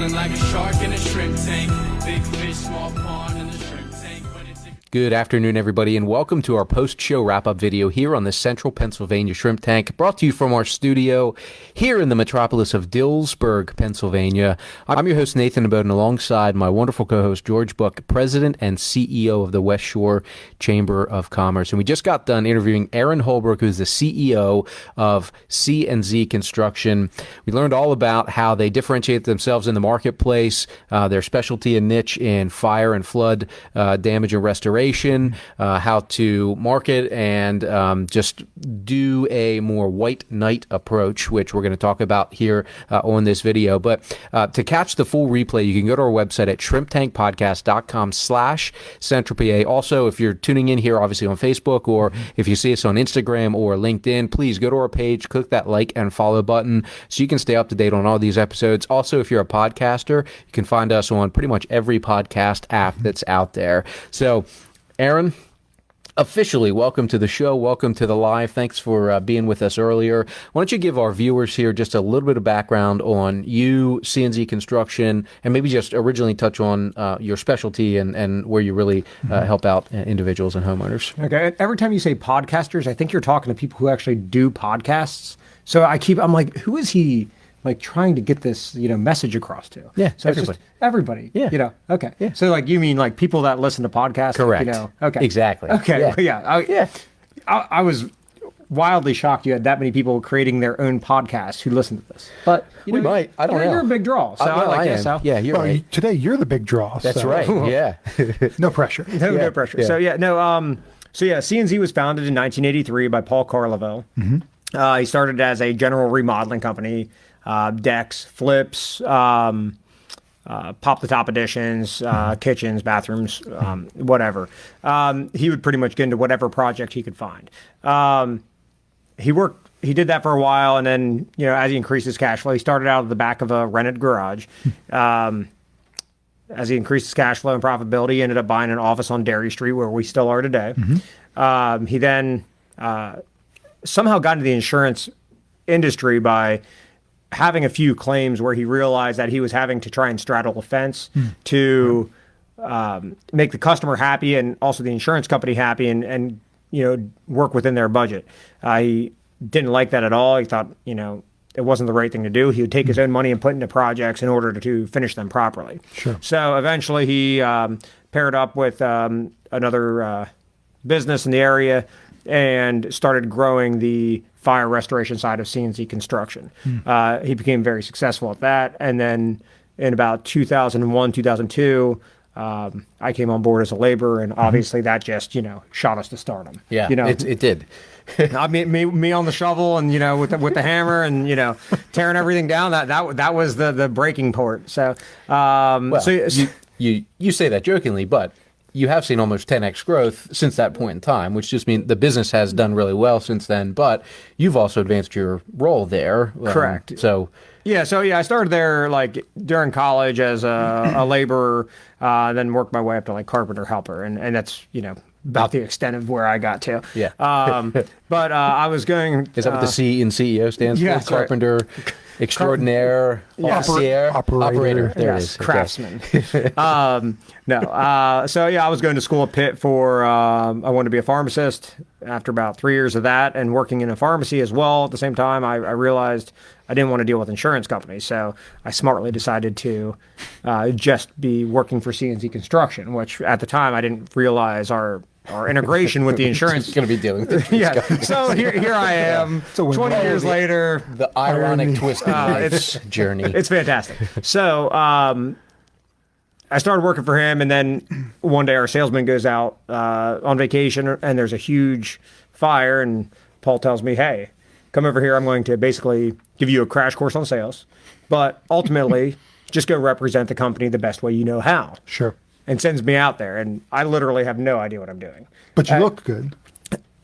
Feeling like a shark in a shrimp tank. Big fish, small pond in the shrimp tank. Good afternoon, everybody, and welcome to our post-show wrap-up video here on the Central Pennsylvania Shrimp Tank, brought to you from our studio here in the metropolis of Dillsburg, Pennsylvania. I'm your host, Nathan Bowden, alongside my wonderful co-host, George Buck, President and CEO of the West Shore Chamber of Commerce. And we just got done interviewing Aaron Holbrook, who's the CEO of C&Z Construction. We learned all about how they differentiate themselves in the marketplace, their specialty and niche in fire and flood damage and restoration, how to market and just do a more white knight approach, which we're going to talk about here on this video. But to catch the full replay, you can go to our website at shrimptankpodcast.com/CentralPA. Also, if you're tuning in here, obviously on Facebook, or if you see us on Instagram or LinkedIn, please go to our page, click that like and follow button so you can stay up to date on all these episodes. Also, if you're a podcaster, you can find us on pretty much every podcast app that's out there. So, Aaron, officially, welcome to the show. Welcome to the live. Thanks for being with us earlier. Why don't you give our viewers here just a little bit of background on you, C&Z Construction, and maybe just originally touch on your specialty and where you really help out individuals and homeowners. Okay. Every time you say podcasters, I think you're talking to people who actually do podcasts. So I'm like, who is he? Like trying to get this, message across to. Yeah, so everybody. Everybody. Yeah. Okay. Yeah. So like you mean like people that listen to podcasts? Correct. Okay. Exactly. Okay. Yeah. I was wildly shocked you had that many people creating their own podcasts who listen to this. But we might. I don't know. You're a big draw. So I guess so. Yeah, you're right. Today you're the big draw. That's right. Yeah. No pressure. No pressure. Yeah. So C&Z was founded in 1983 by Paul Carleville. Mm-hmm. He started as a general remodeling company. Decks, flips, pop the top additions, kitchens, bathrooms, whatever. He would pretty much get into whatever project he could find. He did that for a while, and then, as he increased his cash flow, he started out at the back of a rented garage. As he increased his cash flow and profitability, he ended up buying an office on Dairy Street, where we still are today. Mm-hmm. He then somehow got into the insurance industry by having a few claims where he realized that he was having to try and straddle a fence to make the customer happy and also the insurance company happy and work within their budget. He didn't like that at all. He thought, it wasn't the right thing to do. He would take his own money and put into projects in order to finish them properly. Sure. So eventually he paired up with another business in the area and started growing the fire restoration side of C&Z Construction. He became very successful at that. And then in about 2001, 2002, I came on board as a laborer, and obviously that just, shot us to stardom. Yeah, it did. I mean, me on the shovel and, with the hammer and, tearing everything down, that was the breaking point. So, you say that jokingly, but you have seen almost 10x growth since that point in time, which just means the business has done really well since then, but you've also advanced your role there. Correct. I started there like during college as a laborer, then worked my way up to like carpenter helper. And that's, about the extent of where I got to. Yeah. But I was going... Is that what the C in CEO stands for? Carpenter, extraordinaire, operator. There it is. Craftsman. I was going to school at Pitt for... I wanted to be a pharmacist. After about 3 years of that and working in a pharmacy as well, at the same time, I realized I didn't want to deal with insurance companies. So I smartly decided to just be working for C&Z Construction, which at the time I didn't realize our integration with the insurance. Going to be dealing with So here I am, 20 years later. The ironic twist in life's journey. It's fantastic. So I started working for him, and then one day our salesman goes out on vacation, and there's a huge fire, and Paul tells me, hey, come over here. I'm going to basically give you a crash course on sales, but ultimately just go represent the company the best way you know how. Sure. And sends me out there, and I literally have no idea what I'm doing. But you look good.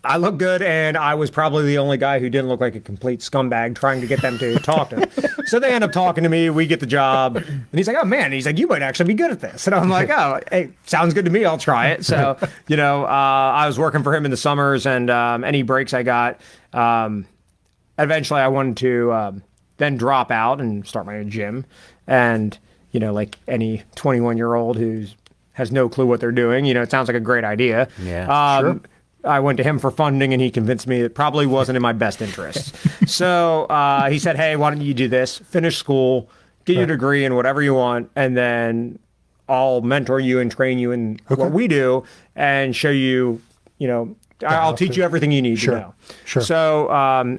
I look good, and I was probably the only guy who didn't look like a complete scumbag trying to get them to talk to him. So they end up talking to me. We get the job. And he's like, oh, man. He's like, you might actually be good at this. And I'm like, oh, hey, sounds good to me. I'll try it. So, I was working for him in the summers, and any breaks I got, eventually I wanted to then drop out and start my own gym. And like any 21-year-old who's has no clue what they're doing. It sounds like a great idea. Yeah, sure. I went to him for funding, and he convinced me it probably wasn't in my best interest. So he said, hey, why don't you do this? Finish school, get your degree in whatever you want, and then I'll mentor you and train you in what we do and show you, I'll teach you everything you need to know. Sure. So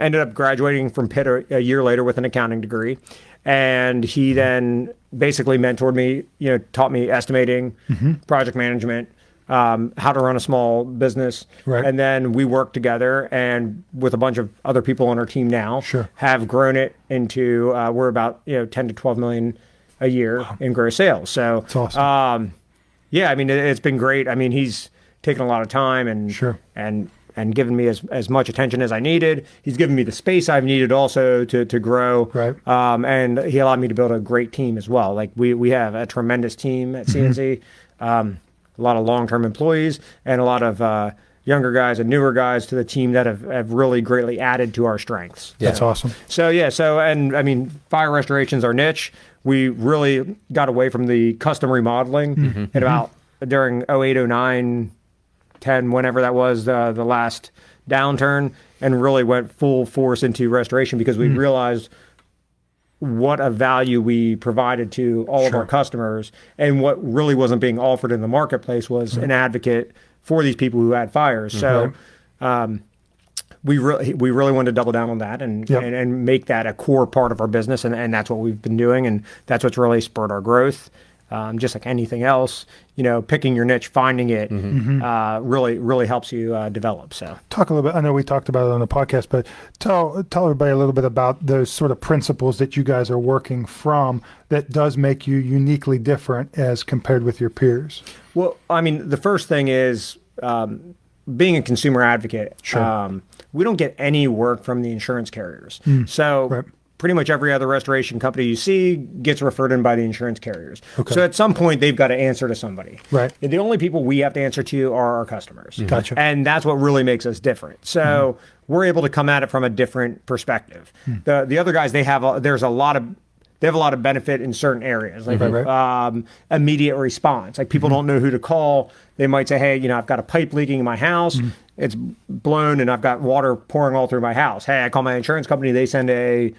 ended up graduating from Pitt a year later with an accounting degree. And he then basically mentored me, taught me estimating, project management, how to run a small business. Right. And then we worked together, and with a bunch of other people on our team now, have grown it into, we're about 10 to 12 million a year in gross sales. So that's awesome. yeah, I mean, it's been great. I mean, he's taken a lot of time and given me as much attention as I needed. He's given me the space I've needed also to grow. Right. And he allowed me to build a great team as well. Like we have a tremendous team at C&Z, a lot of long-term employees and a lot of younger guys and newer guys to the team that have really greatly added to our strengths. That's awesome. And I mean, fire restoration's our niche. We really got away from the custom remodeling at about during 08, 09, 10, whenever that was, the last downturn, and really went full force into restoration because we realized what a value we provided to all of our customers, and what really wasn't being offered in the marketplace was an advocate for these people who had fires. So we really wanted to double down on that and make that a core part of our business, and that's what we've been doing, and that's what's really spurred our growth. Just like anything else, picking your niche, finding it, really helps you develop. So Talk a little bit. I know we talked about it on the podcast, but tell everybody a little bit about those sort of principles that you guys are working from that does make you uniquely different as compared with your peers. Well, I mean, the first thing is being a consumer advocate. Sure. We don't get any work from the insurance carriers. So pretty much every other restoration company you see gets referred in by the insurance carriers. Okay. So at some point, they've got to answer to somebody. Right. And the only people we have to answer to are our customers. Gotcha. And that's what really makes us different. So we're able to come at it from a different perspective. The other guys, they have a lot of benefit in certain areas, like immediate response. Like people don't know who to call. They might say, hey, I've got a pipe leaking in my house. It's blown and I've got water pouring all through my house. Hey, I call my insurance company. They send a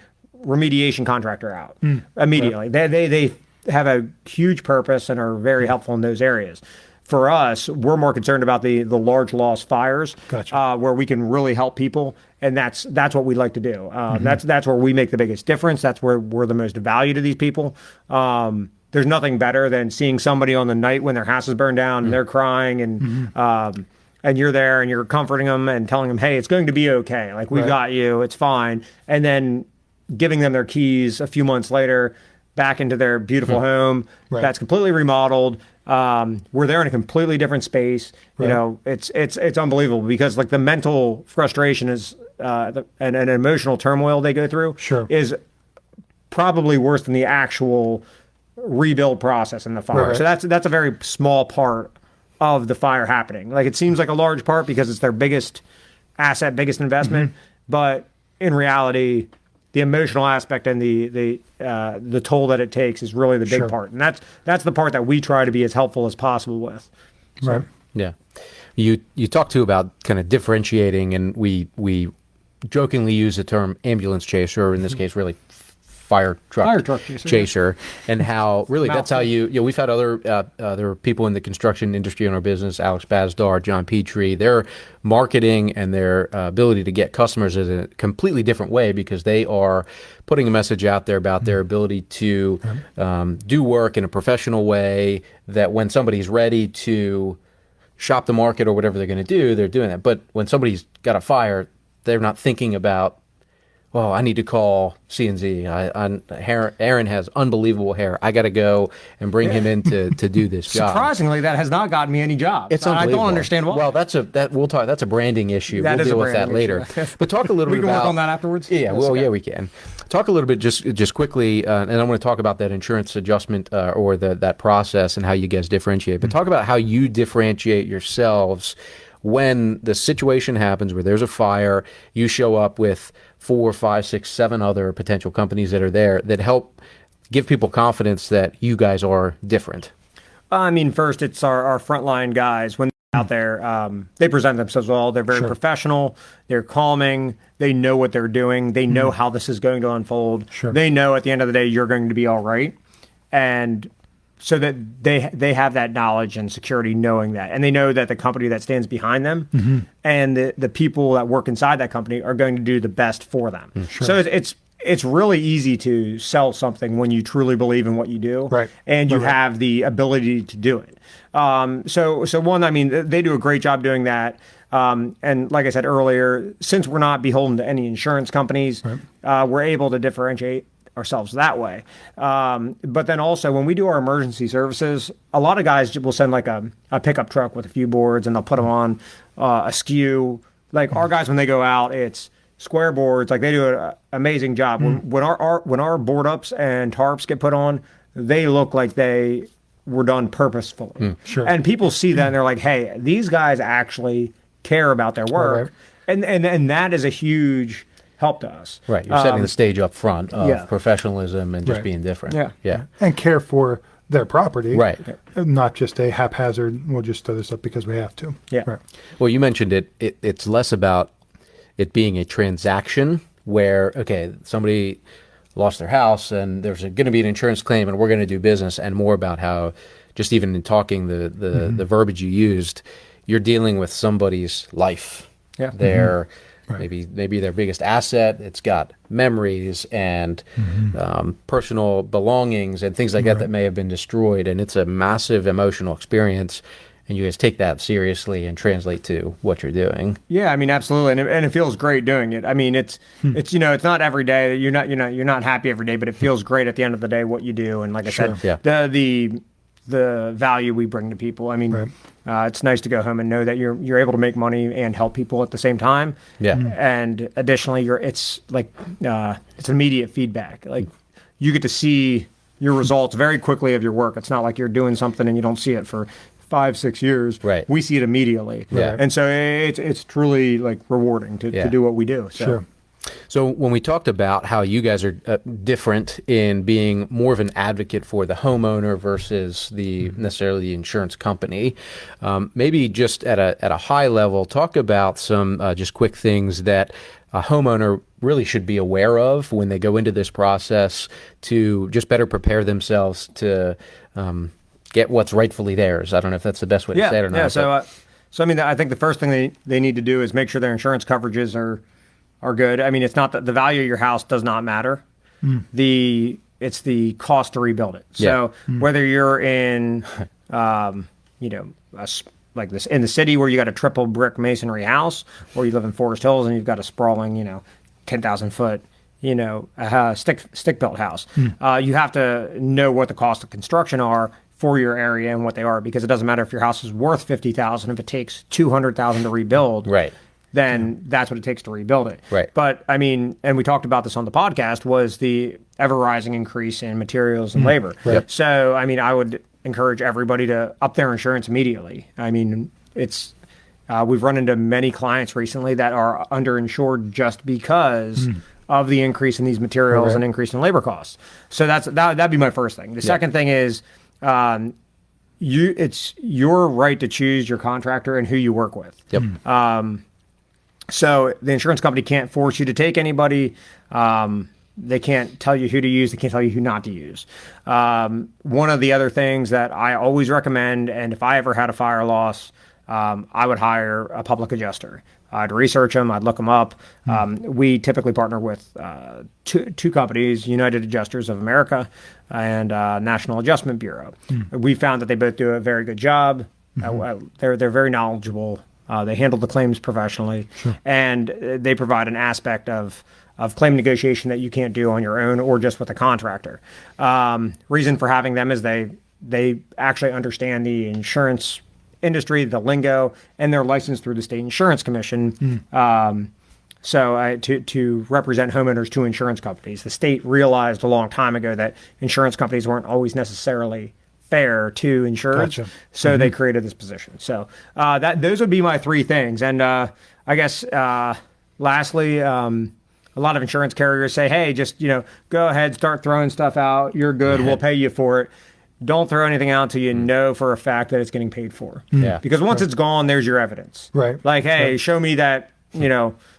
remediation contractor out immediately. They have a huge purpose and are very helpful in those areas. For us, we're more concerned about the large loss fires, where we can really help people, and that's what we like to do. That's where we make the biggest difference. That's where we're the most value to these people. There's nothing better than seeing somebody on the night when their house is burned down and they're crying and you're there and you're comforting them and telling them, hey, it's going to be okay. Like, we've got you. It's fine. And then giving them their keys a few months later back into their beautiful home that's completely remodeled. We're there in a completely different space. It's unbelievable because like the mental frustration is and emotional turmoil they go through is probably worse than the actual rebuild process in the fire. So that's a very small part of the fire happening. Like, it seems like a large part because it's their biggest asset, biggest investment, but in reality, the emotional aspect and the toll that it takes is really the big part, and that's the part that we try to be as helpful as possible with. So. Right. Yeah. You talked too about kind of differentiating, and we jokingly use the term ambulance chaser, or in this case, really fire truck chaser, and how really that's how we've had other people in the construction industry in our business, Alex Bazdar, John Petrie, their marketing and their ability to get customers is a completely different way because they are putting a message out there about their ability to do work in a professional way, that when somebody's ready to shop the market or whatever they're going to do, they're doing that. But when somebody's got a fire, they're not thinking about, well, I need to call C&Z. Aaron has unbelievable hair. I got to go and bring him in to do this job. Surprisingly, that has not gotten me any jobs. It's unbelievable. I don't understand why. Well, that's a branding issue. We'll deal with that later. But talk a little bit about... We can work on that afterwards? Yeah, yeah, we can. Talk a little bit just quickly, and I want to talk about that insurance adjustment or that process and how you guys differentiate. But talk about how you differentiate yourselves when the situation happens where there's a fire, you show up with 4, 5, 6, 7 other potential companies that are there that help give people confidence that you guys are different? I mean, first, it's our frontline guys. When they're out there, they present themselves well. They're very professional. They're calming. They know what they're doing. They know how this is going to unfold. Sure. They know at the end of the day, you're going to be all right. And so that they have that knowledge and security knowing that. And they know that the company that stands behind them and the people that work inside that company are going to do the best for them. Sure. So it's really easy to sell something when you truly believe in what you do, Right. and you have the ability to do it. So one, I mean, they do a great job doing that. And like I said earlier, since we're not beholden to any insurance companies, we're able to differentiate ourselves that way. But then also when we do our emergency services, a lot of guys will send like a pickup truck with a few boards and they'll put them on a skew. Like our guys, when they go out, it's square boards. Like they do an amazing job. When our board ups and tarps get put on, they look like they were done purposefully. Sure. And people see that and they're like, hey, these guys actually care about their work. Right. And that is a huge help to us. Right. You're setting the stage up front of professionalism and just Right. being different. Yeah. Yeah. And care for their property. Right. Not just a haphazard, we'll just throw this up because we have to. Yeah. Right. Well, you mentioned it's less about it being a transaction where, okay, somebody lost their house and there's going to be an insurance claim and we're going to do business, and more about how, just even in talking the verbiage you used, you're dealing with somebody's life. Yeah. Their Right. maybe their biggest asset. It's got memories and personal belongings and things like that may have been destroyed, and it's a massive emotional experience. And you guys take that seriously and translate to what you're doing. Yeah, I mean, absolutely, and it feels great doing it. I mean, it's it's not every day. You're not happy every day, but it feels great at the end of the day what you do. And like I said, the value we bring to people. I mean, it's nice to go home and know that you're able to make money and help people at the same time. Yeah. And additionally, it's immediate feedback. Like you get to see your results very quickly of your work. It's not like you're doing something and you don't see it for 5-6 years. Right. We see it immediately. Yeah. And so it's truly like rewarding to do what we do. So. Sure. So when we talked about how you guys are different in being more of an advocate for the homeowner versus necessarily the insurance company, maybe just at a high level, talk about some just quick things that a homeowner really should be aware of when they go into this process to just better prepare themselves to get what's rightfully theirs. I don't know if that's the best way to say it or not. Yeah. So I mean, I think the first thing they need to do is make sure their insurance coverages are good. I mean, it's not that the value of your house does not matter. It's the cost to rebuild it. So whether you're in, like this in the city where you got a triple brick masonry house, or you live in Forest Hills and you've got a sprawling, 10,000 foot, stick built house, you have to know what the cost of construction are for your area and what they are, because it doesn't matter if your house is worth $50,000 if it takes $200,000 to rebuild. Right. Then that's what it takes to rebuild it. Right. But I mean, and we talked about this on the podcast, was the ever rising increase in materials and labor. Right. So, I mean, I would encourage everybody to up their insurance immediately. I mean, it's, we've run into many clients recently that are underinsured just because of the increase in these materials and increase in labor costs. So that'd be my first thing. The second thing is, it's your right to choose your contractor and who you work with. Yep. So the insurance company can't force you to take anybody. They can't tell you who to use. They can't tell you who not to use. One of the other things that I always recommend, and if I ever had a fire loss, I would hire a public adjuster. I'd research them. I'd look them up. We typically partner with two companies, United Adjusters of America and National Adjustment Bureau. We found that they both do a very good job. They're very knowledgeable. They handle the claims professionally, and they provide an aspect of claim negotiation that you can't do on your own or just with a contractor. Reason for having them is they actually understand the insurance industry, the lingo, and they're licensed through the State Insurance Commission. So to represent homeowners to insurance companies. The state realized a long time ago that insurance companies weren't always necessarily fair to insureds. Gotcha. So they created this position. So those would be my three things. And I guess lastly, a lot of insurance carriers say, hey, just, go ahead, start throwing stuff out. You're good. We'll pay you for it. Don't throw anything out until you know for a fact that it's getting paid for. Yeah. Because once it's gone, there's your evidence. Right. Like, hey, show me that,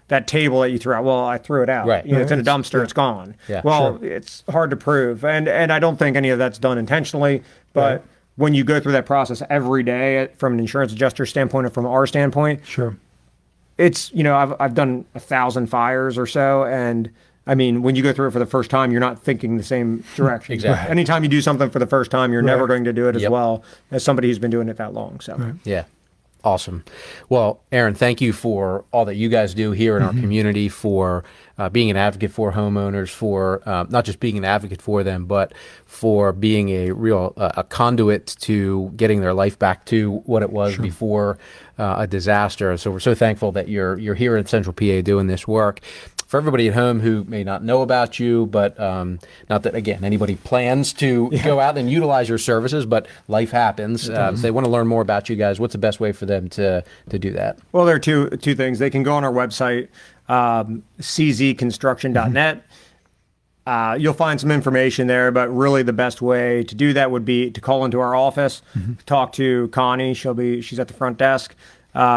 that table that you threw out. Well, I threw it out. Right. It's in a dumpster. It's gone. Yeah. Well, it's hard to prove. And I don't think any of that's done intentionally. But when you go through that process every day from an insurance adjuster standpoint or from our standpoint, Sure. it's, I've done 1,000 fires or so. And I mean, when you go through it for the first time, you're not thinking the same direction. Exactly. Anytime you do something for the first time, you're never going to do it as Yep. well as somebody who's been doing it that long. So. Yeah. Awesome. Well, Aaron, thank you for all that you guys do here in our community, for being an advocate for homeowners, for not just being an advocate for them, but for being a real a conduit to getting their life back to what it was before a disaster. So we're so thankful that you're here in Central PA doing this work. For everybody at home who may not know about you, but not that, again, anybody plans to go out and utilize your services, but life happens. If they want to learn more about you guys, what's the best way for them to do that? Well, there are two things. They can go on our website, czconstruction.net. You'll find some information there, but really the best way to do that would be to call into our office, talk to Connie. She's at the front desk.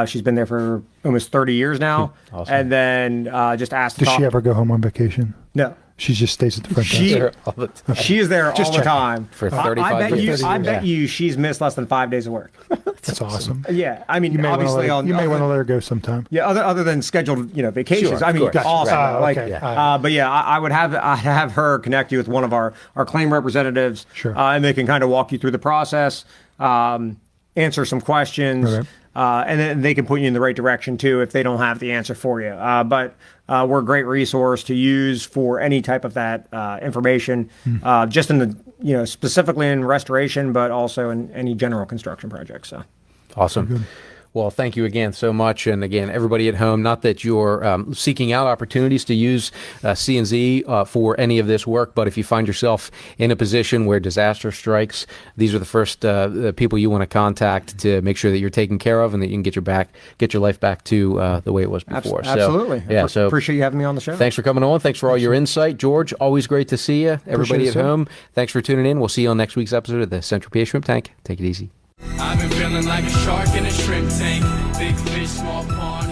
She's been there for almost 30 years now. Awesome. And then just ask to Does she ever go home on vacation? No. She just stays at the front She- desk. All the time. She is there all the checking. time. For 35 years. I bet Yeah. you she's missed less than 5 days of work. That's awesome. Yeah. I mean, You may obviously want to let her go sometime. Yeah, other than scheduled, vacations. Sure, I of mean, course. awesome. Right. Like, Okay. but yeah, I'd have her connect you with one of our claim representatives, Sure. And they can kind of walk you through the process, answer some questions, Okay. and then they can put you in the right direction too if they don't have the answer for you. But we're a great resource to use for any type of that information, just in the specifically in restoration, but also in any general construction projects. So. Awesome. Well, thank you again so much. And again, everybody at home, not that you're seeking out opportunities to use C&Z for any of this work, but if you find yourself in a position where disaster strikes, these are the first people you want to contact to make sure that you're taken care of and that you can get your life back to the way it was before. Absolutely. So, yeah. So appreciate you having me on the show. Thanks for coming on. Thanks for all your insight. George, always great to see you. Everybody at Appreciate it, sir. home, thanks for tuning in. We'll see you on next week's episode of the Central PA Shrimp Tank. Take it easy. I've been feeling like a shark in a shrimp tank. Big fish, small pond.